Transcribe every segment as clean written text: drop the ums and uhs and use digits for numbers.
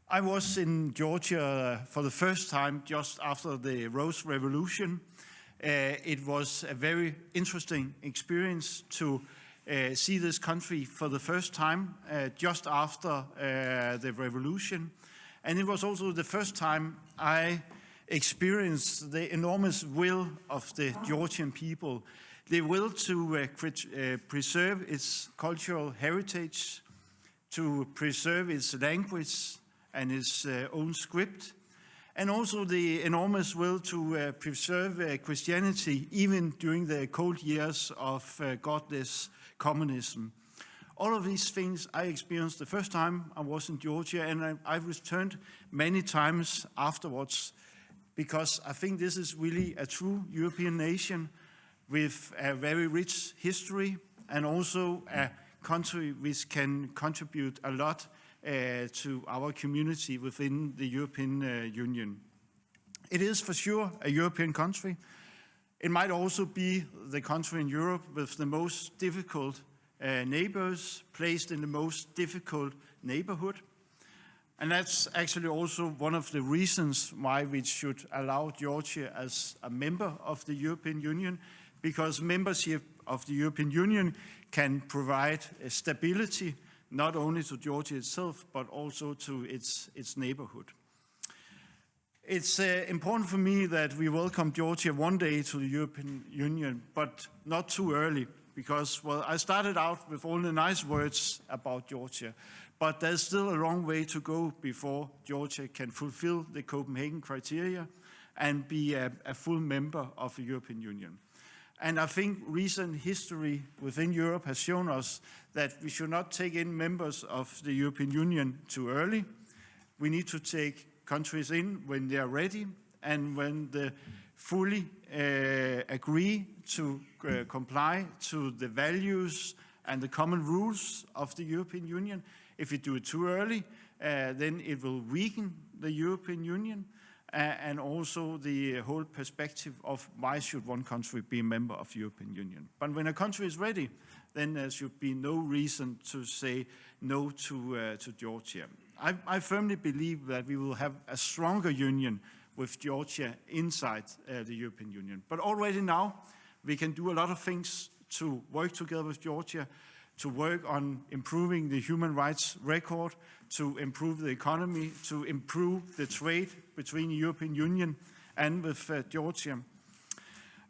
I was in Georgia for the first time just after the Rose Revolution. It was a very interesting experience to see this country for the first time just after the revolution. And it was also the first time I experienced the enormous will of the Georgian people, the will to preserve its cultural heritage, to preserve its language and its own script, and also the enormous will to preserve Christianity even during the cold years of godless communism. All of these things I experienced the first time I was in Georgia, and I returned many times afterwards, because I think this is really a true European nation with a very rich history, and also a country which can contribute a lot to our community within the European Union. It is for sure a European country. It might also be the country in Europe with the most difficult neighbors, placed in the most difficult neighborhood. And that's actually also one of the reasons why we should allow Georgia as a member of the European Union, because membership of the European Union can provide stability not only to Georgia itself, but also to its neighborhood. It's important for me that we welcome Georgia one day to the European Union, but not too early, because, well, I started out with all the nice words about Georgia, but there's still a long way to go before Georgia can fulfill the Copenhagen criteria and be a full member of the European Union. And I think recent history within Europe has shown us that we should not take in members of the European Union too early. We need to take countries in when they are ready and when they fully agree to comply to the values and the common rules of the European Union. If we do it too early, then it will weaken the European Union and also the whole perspective of why should one country be a member of the European Union. But when a country is ready, then there should be no reason to say no to Georgia. I firmly believe that we will have a stronger union with Georgia inside the European Union. But already now, we can do a lot of things to work together with Georgia, to work on improving the human rights record, to improve the economy, to improve the trade between the European Union and with Georgia.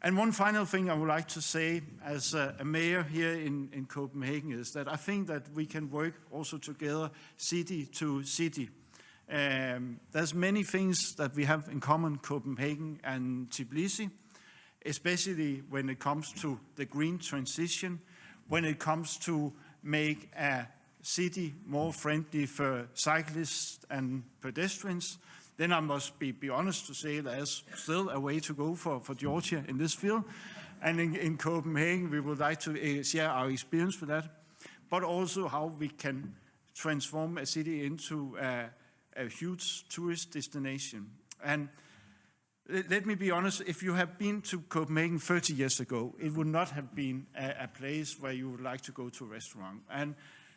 And one final thing I would like to say as a mayor here in Copenhagen is that I think that we can work also together city to city. There's many things that we have in common, Copenhagen and Tbilisi, especially when it comes to the green transition, when it comes to make a city more friendly for cyclists and pedestrians. Then I must be honest to say there's still a way to go for Georgia in this field. And in Copenhagen, we would like to share our experience with that, but also how we can transform a city into a huge tourist destination. And let me be honest, if you have been to Copenhagen 30 years ago, it would not have been a place where you would like to go to a restaurant. And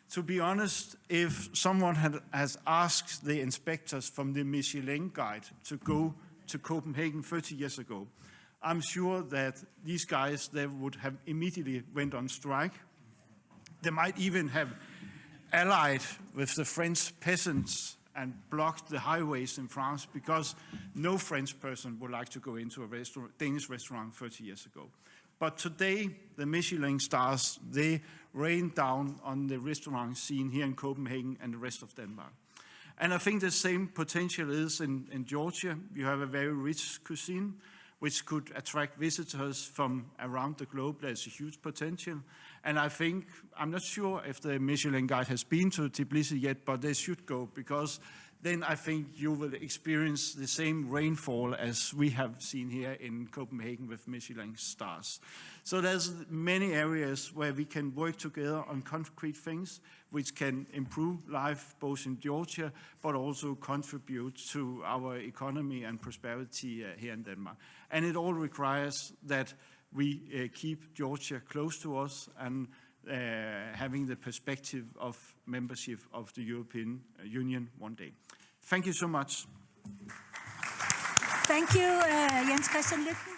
to be honest, if someone has asked the inspectors from the Michelin Guide to go to Copenhagen 30 years ago, I'm sure that these guys, they would have immediately went on strike. They might even have allied with the French peasants and blocked the highways in France, because no French person would like to go into a Danish restaurant 30 years ago. But today, the Michelin stars, they rain down on the restaurant scene here in Copenhagen and the rest of Denmark. And I think the same potential is in Georgia. You have a very rich cuisine, which could attract visitors from around the globe. There's a huge potential. And I think, I'm not sure if the Michelin Guide has been to Tbilisi yet, but they should go, because then I think you will experience the same rainfall as we have seen here in Copenhagen with Michelin stars. So there's many areas where we can work together on concrete things which can improve life both in Georgia, but also contribute to our economy and prosperity here in Denmark. And it all requires that we keep Georgia close to us and having the perspective of membership of the European Union one day. Thank you so much. Thank you, Jens Kristian Lütken.